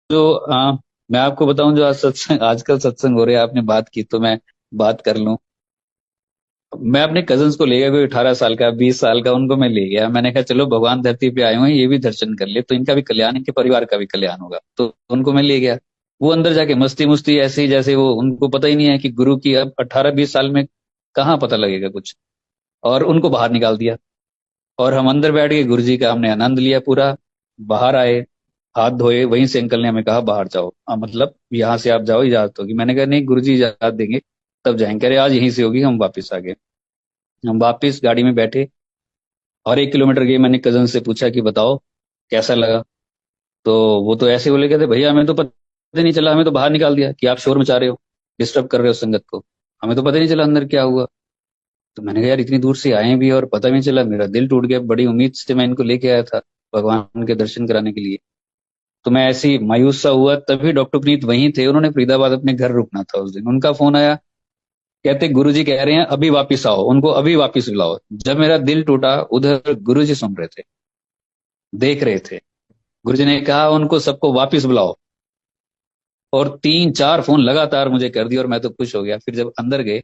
जो मैं आपको बताऊं, जो आज सत्संग आजकल सत्संग हो रहे हैं, आपने बात की तो मैं बात कर लूं। मैं अपने कजन्स को ले गया, कोई 18 साल का 20 साल का, उनको मैं ले गया। मैंने कहा चलो भगवान धरती पे आए हुए हैं, ये भी दर्शन कर ले तो इनका भी कल्याण, इनके परिवार का भी कल्याण होगा। तो उनको मैं ले गया। वो अंदर जाके मस्ती मुस्ती ऐसे ही, जैसे वो, उनको पता ही नहीं है कि गुरु की अब 18-20 साल में कहाँ पता लगेगा कुछ। और उनको बाहर निकाल दिया। और हम अंदर बैठ के गुरु जी का हमने आनंद लिया पूरा। बाहर आए, हाथ धोए, वहीं से अंकल ने हमें कहा बाहर जाओ, मतलब यहाँ से आप जाओ, इजाजत होगी। मैंने कहा नहीं गुरु जी इजाजत देंगे तब जाएंगे। कह रहे आज यहीं से होगी। हम वापस आ गए। हम वापस गाड़ी में बैठे और 1 किलोमीटर गए। मैंने कजन से पूछा कि बताओ कैसा लगा। तो वो तो ऐसे बोले, कहते भैया हमें तो पता नहीं चला, हमें तो बाहर निकाल दिया कि आप शोर मचा रहे हो, डिस्टर्ब कर रहे हो संगत को। हमें तो पता नहीं चला अंदर क्या हुआ। तो मैंने कहा यार इतनी दूर से आए भी और पता भी नहीं चला, मेरा दिल टूट गया। बड़ी उम्मीद से मैं इनको लेके आया था भगवान के दर्शन कराने के लिए। तो मैं ऐसे ही मायूस सा हुआ। तभी डॉक्टर प्रीत वहीं थे, उन्होंने फरीदाबाद अपने घर रुकना था उस दिन। उनका फोन आया, कहते गुरुजी कह रहे हैं अभी वापिस आओ, उनको अभी वापिस बुलाओ। जब मेरा दिल टूटा, उधर गुरुजी सुन रहे थे, देख रहे थे। गुरुजी ने कहा उनको सबको वापिस बुलाओ। और 3-4 फोन लगातार मुझे कर दिए और मैं तो खुश हो गया। फिर जब अंदर गए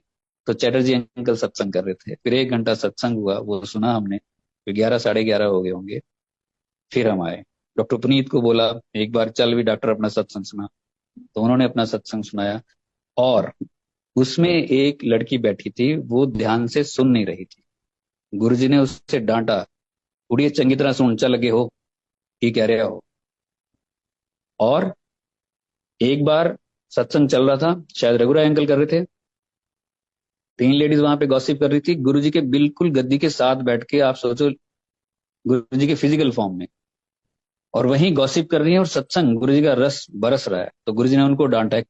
तो चैटर्जी अंकल सत्संग कर रहे थे। फिर 1 घंटा सत्संग हुआ, वो सुना हमने। फिर 11, 11:30 हो गए होंगे। फिर हम आए। डॉक्टर पुनीत को बोला एक बार चल भी डॉक्टर अपना सत्संग सुना। तो उन्होंने अपना सत्संग सुनाया। और उसमें एक लड़की बैठी थी, वो ध्यान से सुन नहीं रही थी। गुरुजी ने उससे डांटा, उड़िए चंगी तरह सुन, चल लगे हो की कह रहे हो। और एक बार सत्संग चल रहा था, शायद रघुराय अंकल कर रहे थे। 3 लेडीज वहां पे गॉसिप कर रही थी, गुरुजी के बिल्कुल गद्दी के साथ बैठ के। आप सोचो, गुरुजी के फिजिकल फॉर्म में, और वहीं गॉसिप कर रही है और सत्संग गुरुजी का रस बरस रहा है। तो गुरुजी ने उनको डांटा,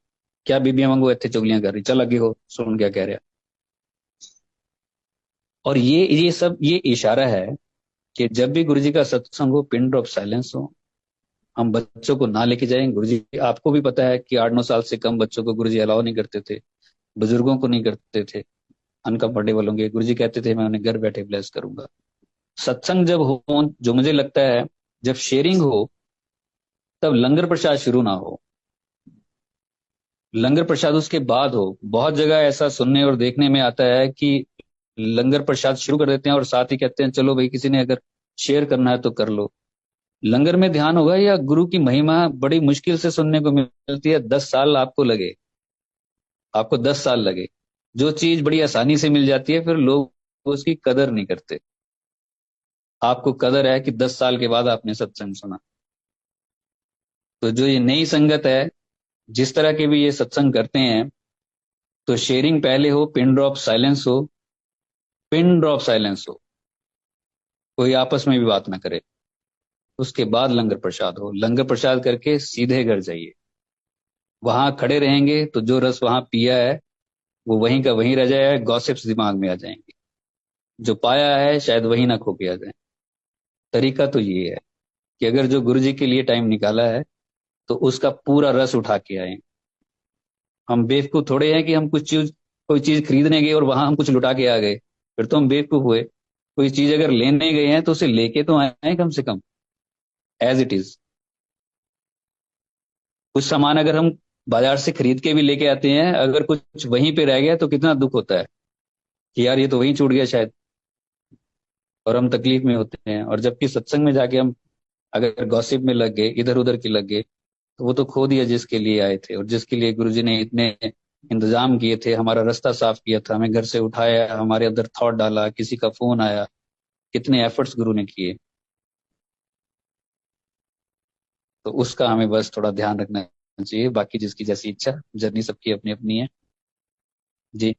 क्या बीबियां वांगू इतने चुगलियां कर रही, चल लगे हो सुन क्या कह रहा है। और ये सब ये इशारा है कि जब भी गुरुजी का सत्संग हो, पिन ड्रॉप साइलेंस हो। हम बच्चों को ना लेके जाएं। गुरुजी, आपको भी पता है कि 8-9 साल से कम बच्चों को गुरुजी अलाउ नहीं करते थे, बुजुर्गों को नहीं करते थे। अनकंफर्टेबल होंगे, गुरुजी कहते थे मैं उन्हें घर बैठे ब्लेस करूंगा। सत्संग जब हो, जो मुझे लगता है, जब शेयरिंग हो, तब लंगर प्रसाद शुरू ना हो। लंगर प्रसाद उसके बाद हो। बहुत जगह ऐसा सुनने और देखने में आता है कि लंगर प्रसाद शुरू कर देते हैं और साथ ही कहते हैं चलो भाई किसी ने अगर शेयर करना है तो कर लो। लंगर में ध्यान होगा या गुरु की महिमा बड़ी मुश्किल से सुनने को मिलती है। 10 साल आपको लगे, आपको 10 साल लगे। जो चीज बड़ी आसानी से मिल जाती है, फिर लोग उसकी कदर नहीं करते। आपको कदर है कि 10 साल के बाद आपने सत्संग सुना। तो जो ये नई संगत है, जिस तरह के भी ये सत्संग करते हैं, तो शेयरिंग पहले हो, पिन ड्रॉप साइलेंस हो। पिन ड्रॉप साइलेंस हो, कोई आपस में भी बात ना करे। उसके बाद लंगर प्रसाद हो। लंगर प्रसाद करके सीधे घर जाइए। वहां खड़े रहेंगे तो जो रस वहां पिया है वो वहीं का वहीं रह जाएगा, गॉसिप्स दिमाग में आ जाएंगे। जो पाया है शायद वहीं ना खो के आ जाए। तरीका तो ये है कि अगर जो गुरु जी के लिए टाइम निकाला है, तो उसका पूरा रस उठा के आए। हम बेवकूफ थोड़े हैं कि हम कुछ चीज, कोई चीज खरीदने गए और वहां हम कुछ लुटा के आ गए, फिर तो हम बेवकूफ हुए। कोई चीज अगर लेने गए हैं तो उसे लेके तो आए कम से कम, एज इट इज। कुछ सामान अगर हम बाजार से खरीद के भी लेके आते हैं, अगर कुछ वहीं पे रह गया तो कितना दुख होता है कि यार ये तो वहीं छूट गया शायद। और हम तकलीफ में होते हैं। और जबकि सत्संग में जाके हम अगर गॉसिप में लग गए, इधर उधर की लग गए, तो वो तो खो दिया जिसके लिए आए थे और जिसके लिए गुरुजी ने इतने इंतजाम किए थे। हमारा रास्ता साफ किया था, हमें घर से उठाया, हमारे अंदर थॉट डाला, किसी का फोन आया, कितने एफर्ट्स गुरु ने किए। तो उसका हमें बस थोड़ा ध्यान रखना चाहिए। बाकी जिसकी जैसी इच्छा, जर्नी सबकी अपनी अपनी है। जी।